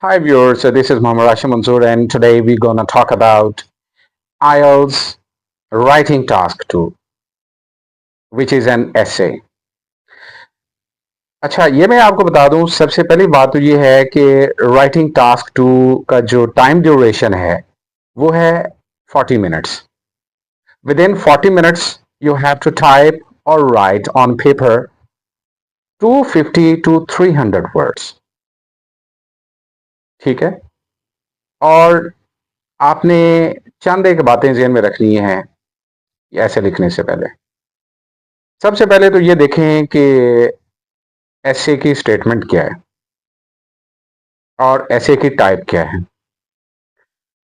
Hi viewers, so this is Mohammad Rashid Mansoor and today we're gonna talk about IELTS writing task 2 which is an essay. अच्छा ये मैं आपको बता दूं सबसे पहली बात तो ये है कि राइटिंग टास्क 2 का जो टाइम ड्यूरेशन है वो है 40 minutes. Within 40 minutes you have to type or write on paper 250 to 300 words. ठीक है. और आपने चंद एक बातें ज़हन में रखनी हैं ऐसे लिखने से पहले. सबसे पहले तो ये देखें कि एसे की स्टेटमेंट क्या है और एसे की टाइप क्या है.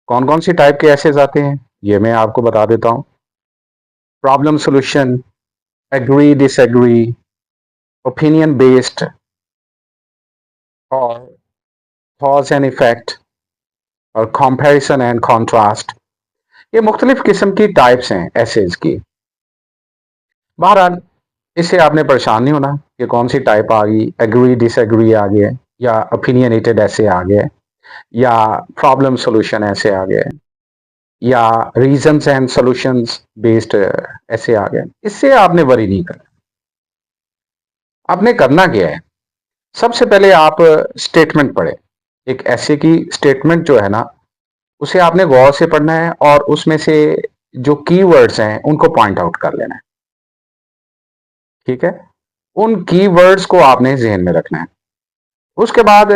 कौन कौन सी टाइप के एसेज आते हैं ये मैं आपको बता देता हूं. Problem solution, agree disagree, opinion based और कॉज एंड इफेक्ट और कंपैरिजन एंड कॉन्ट्रास्ट. ये मुख्तलिफ किस्म की टाइप्स हैं एसेज की. बहरहाल इससे आपने परेशान नहीं होना कि कौन सी टाइप आ गई, एग्री डिसएग्री आ गया या ओपिनियनेटेड ऐसे आ गए या प्रॉब्लम सॉल्यूशन ऐसे आ गए या रीजंस एंड सॉल्यूशंस बेस्ड ऐसे आ गए. इससे आपने वरी नहीं करना. आपने करना क्या है, सबसे पहले आप स्टेटमेंट पढ़े. एक ऐसे की स्टेटमेंट जो है ना उसे आपने गौर से पढ़ना है और उसमें से जो कीवर्ड्स हैं उनको पॉइंट आउट कर लेना है. ठीक है. उन कीवर्ड्स को आपने जहन में रखना है. उसके बाद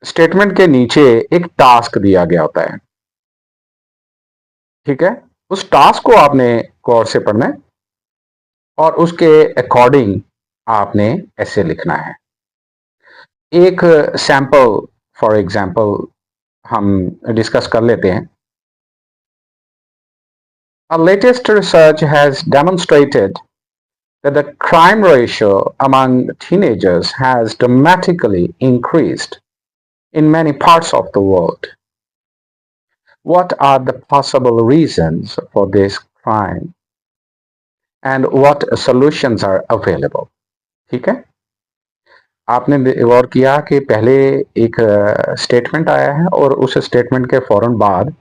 स्टेटमेंट के नीचे एक टास्क दिया गया होता है. ठीक है. उस टास्क को आपने गौर से पढ़ना है और उसके अकॉर्डिंग आपने ऐसे लिखना है. एक सैंपल फॉर एग्जांपल हम डिस्कस कर लेते हैं. A latest research has demonstrated that the crime ratio among teenagers has dramatically increased in many parts of the world. What are the possible reasons for this crime and what solutions are available? ठीक है. आपने गौर किया कि पहले एक statement आया है और उस स्टेटमेंट के फौरन बाद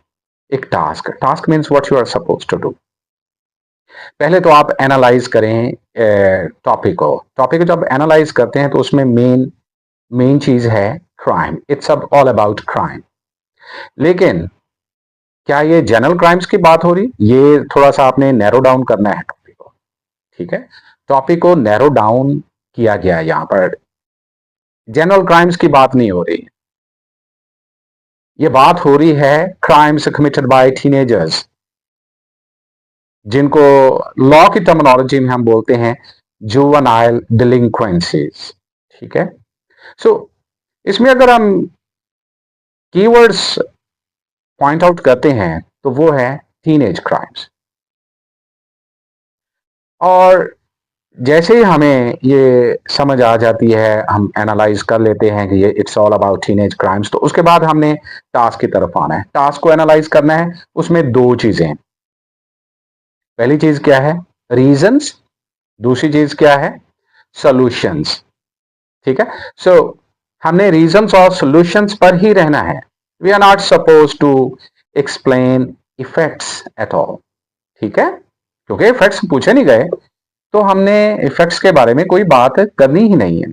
एक task. Task means what you are suppose to do. पहले तो आप एनालाइज करें टॉपिक को. टॉपिक को जब एनालाइज करते हैं तो उसमें मेन चीज है crime. It's all about crime. लेकिन क्या ये जनरल क्राइम्स की बात हो रही, ये थोड़ा सा आपने नैरो डाउन करना है टॉपिक को. ठीक है. टॉपिक को नैरो डाउन किया गया है. यहां पर जनरल क्राइम्स की बात नहीं हो रही. ये बात हो रही है क्राइम्स कमिटेड बाय टीनेजर्स जिनको लॉ की टर्मिनोलॉजी में हम बोलते हैं जुवेनाइल डिलिंक्वेंसीज. ठीक है. सो इसमें अगर हम कीवर्ड्स पॉइंट आउट करते हैं तो वो है टीनेज क्राइम्स. और जैसे ही हमें ये समझ आ जाती है, हम एनालाइज कर लेते हैं कि ये it's all about teenage crimes, तो उसके बाद हमने टास्क की तरफ आना है. टास्क को एनालाइज करना है. उसमें दो चीजें. पहली चीज क्या है, रीजंस. दूसरी चीज क्या है, सॉल्यूशंस. ठीक है. सो हमने रीजंस और सॉल्यूशंस पर ही रहना है. We are not suppose to explain effects at all. ठीक है. क्योंकि इफेक्ट्स पूछे नहीं गए तो हमने इफेक्ट्स के बारे में कोई बात करनी ही नहीं है.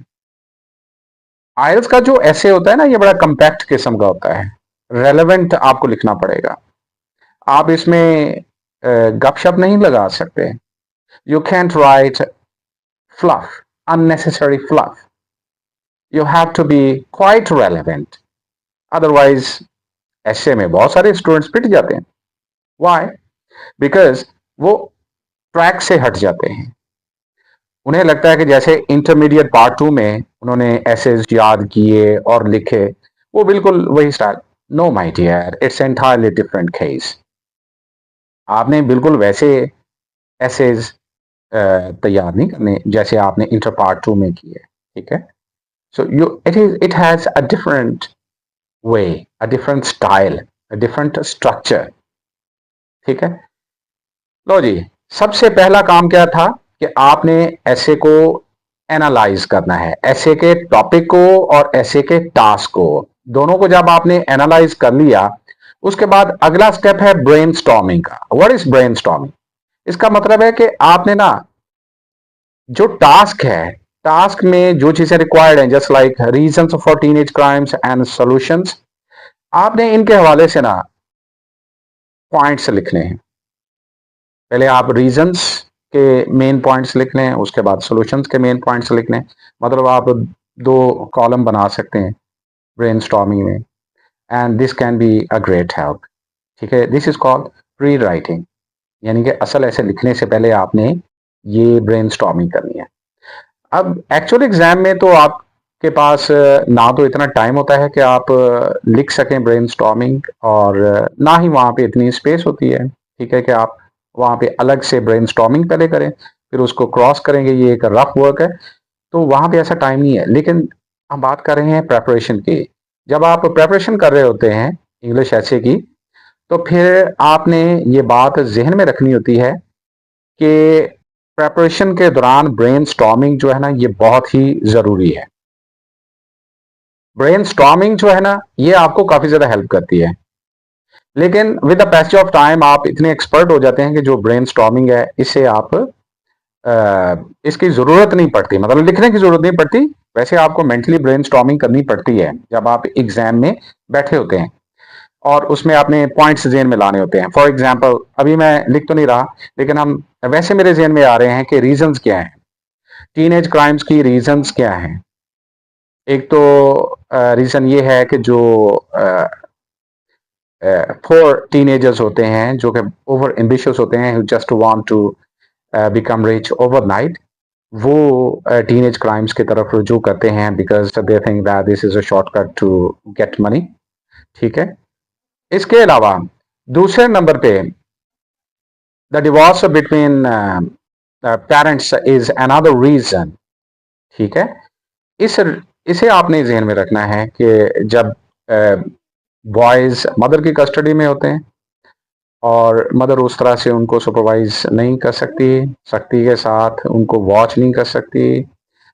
आइल्स का जो ऐसे होता है ना, ये बड़ा कंपैक्ट किस्म का होता है. रेलेवेंट आपको लिखना पड़ेगा. आप इसमें गपशप नहीं लगा सकते. You can't right fluff, unnecessary fluff. You have to be quite relevant. Otherwise ऐसे में बहुत सारे स्टूडेंट्स पिट जाते हैं. Why? Because वो ट्रैक से हट जाते हैं. उन्हें लगता है कि जैसे इंटरमीडिएट पार्ट 2 में उन्होंने एसेज याद किए और लिखे, वो बिल्कुल वही style. No my dear, it's entirely different case. आपने बिल्कुल वैसे एसेज तैयार नहीं करने जैसे आपने इंटर पार्ट 2 में किए. ठीक है. सो it has a different way, a different style, a different structure. ठीक है. लो जी, सबसे पहला काम क्या था कि आपने ऐसे को एनालाइज करना है. ऐसे के टॉपिक को और ऐसे के टास्क को दोनों को जब आपने एनालाइज कर लिया, उसके बाद अगला स्टेप है ब्रेनस्टॉर्मिंग का। What is brainstorming? इसका मतलब है कि आपने ना जो टास्क है, टास्क में जो चीजें रिक्वायर्ड हैं, just like reasons for teenage crimes and solutions, आपने इनके हवाले से ना पॉइंट्स लिखने हैं। पहले आप रीजंस के मेन पॉइंट्स लिख लें, उसके बाद सॉल्यूशंस के मेन पॉइंट्स लिख लें। मतलब आप दो कॉलम बना सकते हैं ब्रेनस्टॉर्मिंग में, and this can be a great help. ठीक है, this is called pre writing, यानी कि असल ऐसे लिखने से पहले आपने ये ब्रेनस्टॉर्मिंग करनी है। अब एक्चुअल एग्जाम में तो आपके पास ना तो इतना टाइम होता है कि आप लिख सकें ब्रेनस्टॉर्मिंग, और ना ही वहाँ पे इतनी स्पेस होती है, ठीक है, कि आप वहाँ पे अलग से ब्रेनस्टॉर्मिंग पहले करें फिर उसको क्रॉस करेंगे, ये एक रफ वर्क है, तो वहाँ पे ऐसा टाइम नहीं है। लेकिन हम बात कर रहे हैं प्रेपरेशन की। जब आप प्रेपरेशन कर रहे होते हैं इंग्लिश ऐसे की, तो फिर आपने ये बात जहन में रखनी होती है कि प्रेपरेशन के दौरान ब्रेनस्टॉर्मिंग जो है ना, ये बहुत ही जरूरी है। ब्रेनस्टॉर्मिंग जो है ना, ये आपको काफी ज्यादा हेल्प करती है, लेकिन with the passage of time आप इतने एक्सपर्ट हो जाते हैं कि जो ब्रेनस्टॉर्मिंग है, इसे आप इसकी जरूरत नहीं पड़ती, मतलब लिखने की जरूरत नहीं पड़ती। वैसे आपको मेंटली ब्रेनस्टॉर्मिंग करनी पड़ती है जब आप एग्जाम में बैठे होते हैं, और उसमें अपने पॉइंट्स जेन में लाने होते हैं। फॉर एग्जाम्पल, अभी मैं लिख तो नहीं रहा, लेकिन हम वैसे मेरे जेन में आ रहे हैं कि रीजंस क्या हैं, टीनेज क्राइम्स की रीजंस क्या हैं। एक तो रीजन ये है कि जो फोर टीनेजर्स होते हैं जो कि ओवर एम्बिशियस होते हैं, just want to become rich overnight, वो टीनेज क्राइम्स की तरफ रुजू करते हैं because they think that this is a shortcut to get money. ठीक है, इसके अलावा दूसरे नंबर पे the divorce between parents is another reason. ठीक है, इस इसे आपने जहन में रखना है कि जब बॉयज मदर की कस्टडी में होते हैं और मदर उस तरह से उनको सुपरवाइज नहीं कर सकती, सख्ती के साथ उनको वॉच नहीं कर सकती,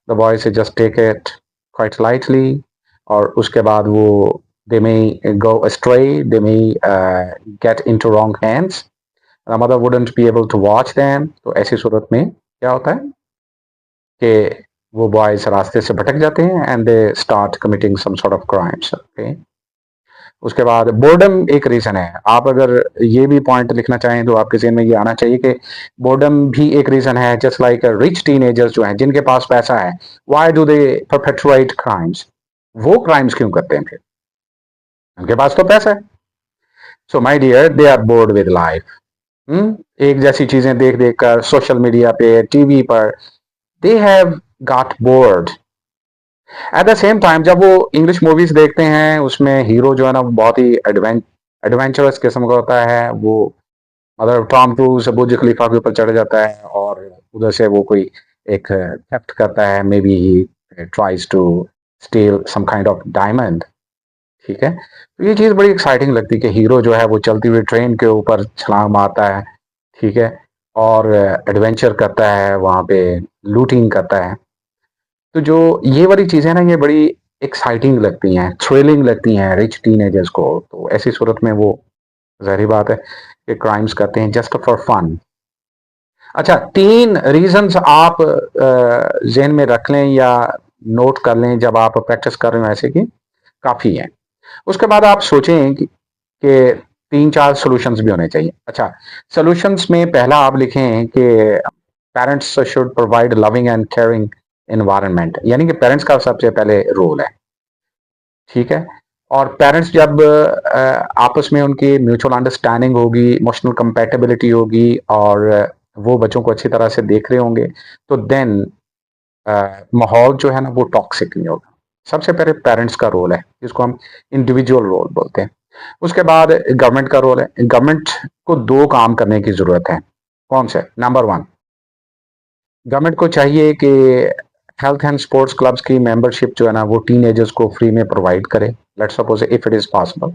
the boy say just take it quite lightly, और उसके बाद वो they may go astray, they may get into wrong hands, mother wouldn't be able to watch them. तो ऐसी सूरत में क्या होता है कि वो बॉयज रास्ते से भटक जाते हैं and they start committing some sort of crimes. Okay, उसके बाद बोर्डम एक रीजन है। आप अगर ये भी पॉइंट लिखना चाहें तो आपके जहन में ये आना चाहिए कि बोर्डम भी एक रीजन है। जस्ट लाइक रिच टीनेजर्स जो हैं, जिनके पास पैसा है, why do they perpetrate crimes? वो क्राइम्स क्यों करते हैं? फिर उनके पास तो पैसा है। So my dear, they are bored with life. एक जैसी चीजें देख देख कर सोशल मीडिया पे, टीवी पर, they have got bored. At the same time जब वो इंग्लिश मूवीज देखते हैं, उसमें हीरो जो है ना, वो बहुत ही एडवेंचरस किस्म का होता है। वो मतलब टॉम क्रूज बुर्ज खलीफा के ऊपर चढ़ जाता है और उधर से वो कोई एक थेफ्ट करता है, maybe he tries to steal some kind of diamond. ठीक है, तो ये चीज़ बड़ी एक्साइटिंग लगती है कि हीरो जो है वो चलती हुई ट्रेन के ऊपर छलांग मारता है, ठीक है, और एडवेंचर करता है, वहाँ पे लूटिंग करता है। तो जो ये वाली चीज़ें ना, ये बड़ी एक्साइटिंग लगती हैं, थ्रिलिंग लगती हैं रिच टीनेजर्स को। तो ऐसी सूरत में वो ज़ाहिर बात है कि क्राइम्स करते हैं जस्ट फॉर फन। अच्छा, 3 रीज़न्स आप ज़हन में रख लें या नोट कर लें जब आप प्रैक्टिस कर रहे हो ऐसे की, काफ़ी हैं। उसके बाद आप सोचें कि 3-4 सॉल्यूशंस भी होने चाहिए। अच्छा, सॉल्यूशंस में पहला आप लिखें कि parents should provide loving and caring environment, यानी कि पेरेंट्स का सबसे पहले रोल है। ठीक है, और पेरेंट्स जब आपस में उनकी म्यूचुअल अंडरस्टैंडिंग होगी, इमोशनल कंपैटिबिलिटी होगी, और वो बच्चों को अच्छी तरह से देख रहे होंगे, तो देन माहौल जो है ना, वो टॉक्सिक नहीं होगा। सबसे पहले पेरेंट्स का रोल है, जिसको हम इंडिविजुअल रोल बोलते हैं। उसके बाद गवर्नमेंट का रोल है। गवर्नमेंट को 2 काम करने की जरूरत है। कौन से? नंबर 1, गवर्नमेंट को चाहिए कि हेल्थ एंड स्पोर्ट्स क्लब्स की मेंबरशिप जो है ना, वो टीनेजर्स को फ्री में प्रोवाइड करे। Let's suppose if it is possible.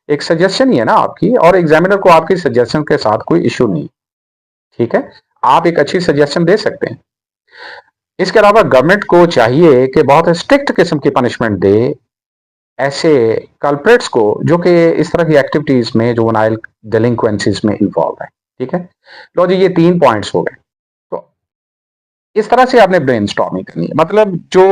एक सजेशन ही है ना आपकी, और एग्जामिनर को आपकी सजेशन के साथ कोई इशू नहीं। ठीक है, आप एक अच्छी सजेशन दे सकते हैं। इसके अलावा गवर्नमेंट को चाहिए कि बहुत स्ट्रिक्ट किस्म की पनिशमेंट दे ऐसे कल्प्रेट्स को जो कि इस तरह की एक्टिविटीज में जुवेनाइल डेलिंक्वेंसीज में इन्वॉल्व है। ठीक है, लो जी, ये 3 पॉइंट्स हो गए। तो इस तरह से आपने ब्रेन स्टॉर्मिंग करनी है। मतलब जो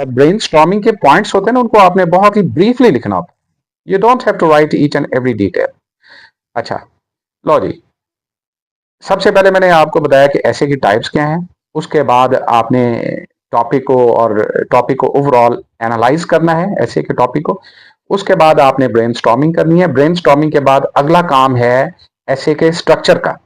ब्रेन स्टॉर्मिंग के पॉइंट्स होते हैं ना, उनको आपने बहुत ही ब्रीफली लिखना होता है। You don't have to write each and every detail. अच्छा, लो जी, सबसे पहले मैंने आपको बताया कि ऐसे की टाइप्स क्या हैं। उसके बाद आपने टॉपिक को ओवरऑल एनालाइज करना है, ऐसे के टॉपिक को। उसके बाद आपने ब्रेनस्टॉर्मिंग करनी है। ब्रेनस्टॉर्मिंग के बाद अगला काम है ऐसे के स्ट्रक्चर का।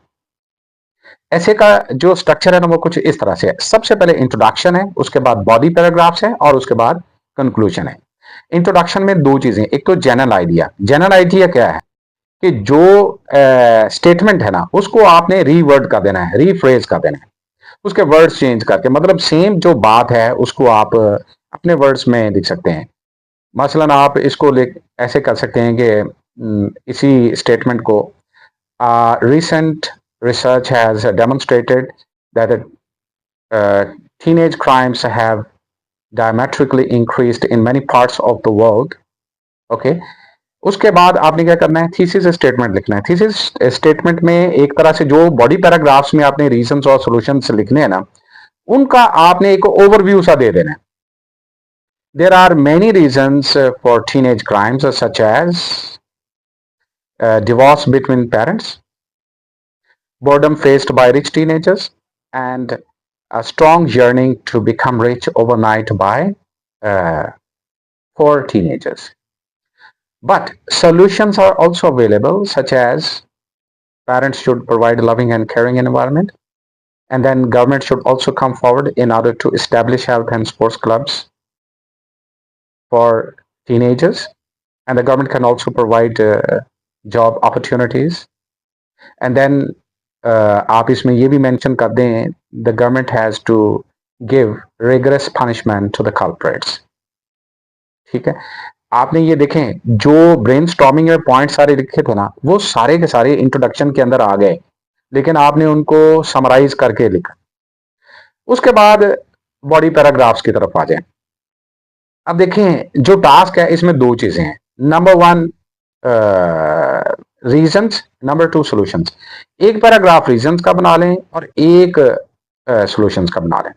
ऐसे का जो स्ट्रक्चर है ना, वो कुछ इस तरह से है। सबसे पहले इंट्रोडक्शन है, उसके बाद बॉडी पैराग्राफ्स है, और उसके बाद कंक्लूजन है। इंट्रोडक्शन में 2 चीजें, एक तो जनरल आइडिया। जनरल आइडिया क्या है कि जो स्टेटमेंट है ना, उसको आपने रीवर्ड कर देना है, रीफ्रेज कर देना है, उसके वर्ड्स चेंज करके। मतलब सेम जो बात है उसको आप अपने वर्ड्स में लिख सकते हैं। मसलन आप इसको ऐसे कर सकते हैं कि इसी स्टेटमेंट को, recent research has demonstrated that teenage crimes have diametrically increased in many parts of the world. Okay, उसके बाद आपने क्या करना है, थीसिस स्टेटमेंट लिखना है। थीसिस स्टेटमेंट में एक तरह से जो बॉडी पैराग्राफ्स में आपने रीजंस और सॉल्यूशंस लिखने हैं ना, उनका आपने एक ओवरव्यू सा दे देना है। There are many reasons for teenage crimes such as divorce between parents, boredom faced by rich teenagers, and a strong yearning to become rich overnight by uh, for teenagers. But solutions are also available, such as parents should provide a loving and caring environment, and then government should also come forward in order to establish health and sports clubs for teenagers, and the government can also provide job opportunities. And then आप इसमें ये भी mention कर दें, the government has to give rigorous punishment to the culprits. ठीक है, आपने ये देखें जो ब्रेन स्टॉर्मिंग में पॉइंट सारे लिखे थे ना, वो सारे के सारे इंट्रोडक्शन के अंदर आ गए, लेकिन आपने उनको समराइज करके लिखा। उसके बाद बॉडी पैराग्राफ्स की तरफ आ जाए। अब देखें जो टास्क है इसमें 2 चीजें हैं। Number 1 reasons, number 2 solutions. एक पैराग्राफ रीजंस का बना लें और एक सॉल्यूशंस का बना लें।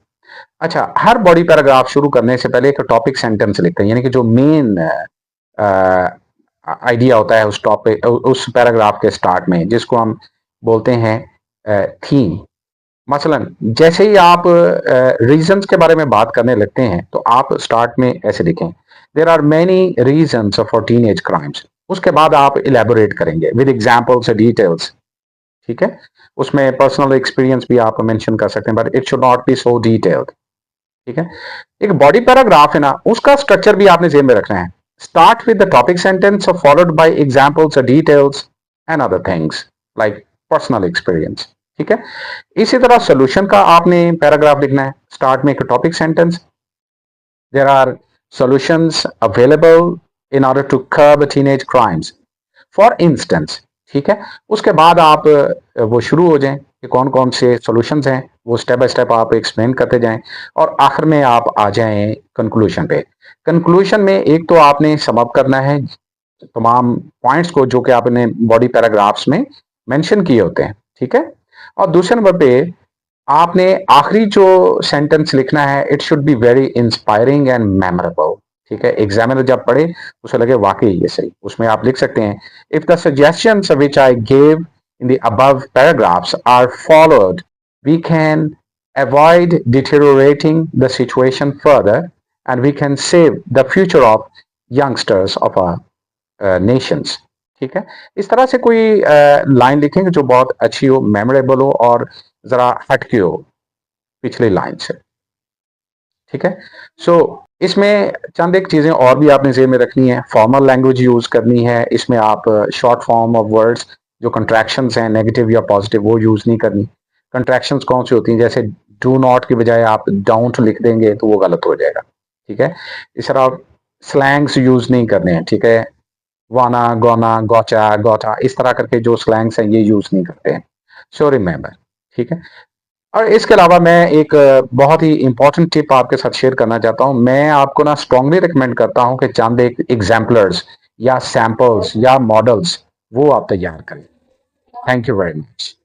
अच्छा, हर बॉडी पैराग्राफ शुरू करने से पहले एक टॉपिक सेंटेंस लिखते हैं, यानी कि जो मेन आइडिया होता है उस टॉपिक, उस पैराग्राफ के स्टार्ट में, जिसको हम बोलते हैं थीम। मसलन जैसे ही आप रीजंस के बारे में बात करने लगते हैं तो आप स्टार्ट में ऐसे लिखें, there are many reasons for teenage crimes. उसके बाद आप इलेबोरेट करेंगे विद एग्जांपल्स डिटेल्स। ठीक है, उसमें पर्सनल एक्सपीरियंस भी आप मेंशन कर सकते हैं, but it should not be so detailed. ठीक है, एक बॉडी पैराग्राफ है ना, उसका स्ट्रक्चर भी आपने जेब में रखना है। Start with the topic sentence followed by examples details and other things like personal experience. ठीक है, इसी तरह सोल्यूशन का आपने पैराग्राफ लिखना है। स्टार्ट में एक topic sentence, there are solutions available in order to curb teenage crimes for instance. ठीक है, उसके बाद आप वो शुरू हो जाएं कि कौन कौन से सॉल्यूशंस हैं, वो स्टेप बाय स्टेप आप एक्सप्लेन करते जाएं, और आखिर में आप आ जाएं कंक्लूजन पे। कंक्लूजन में एक तो आपने सम अप करना है तमाम पॉइंट्स को जो कि आपने बॉडी पैराग्राफ्स में मेंशन किए होते हैं। ठीक है, और दूसरे नंबर पे आपने आखिरी जो सेंटेंस लिखना है, it should be very inspiring and memorable. ठीक है, एग्जामिनर जब पढ़े उसे लगे वाकई ये सही। उसमें आप लिख सकते हैं, if the suggestions which I gave in the above paragraphs are followed, we can avoid deteriorating the situation further and we can save the future of youngsters of our nations। ठीक है, इस तरह से कोई लाइन लिखेंगे जो बहुत अच्छी हो, मेमोरेबल हो और जरा हटके हो पिछली लाइन से। ठीक है, सो इसमें चंद एक चीजें और भी आपने जेब में रखनी है। फॉर्मल लैंग्वेज यूज करनी है, इसमें आप शॉर्ट फॉर्म ऑफ वर्ड्स जो कंट्रैक्शंस हैं नेगेटिव या पॉजिटिव, वो यूज नहीं करनी। कंट्रैक्शंस कौन सी होती हैं, जैसे डू नॉट की बजाय आप डाउंट लिख देंगे तो वो गलत हो जाएगा। ठीक है, इस तरह आप स्लैंग्स यूज नहीं करने हैं। ठीक है, वाना, गोना, गोचा, गोटा, इस तरह करके जो स्लैंग्स हैं ये यूज नहीं करते हैं। So remember. ठीक है, और इसके अलावा मैं एक बहुत ही इंपॉर्टेंट टिप आपके साथ शेयर करना चाहता हूं। मैं आपको ना स्ट्रांगली रिकमेंड करता हूं कि चंद एक एग्जाम्पलर्स या सैंपल्स या मॉडल्स वो आप तैयार करें। Thank you very much.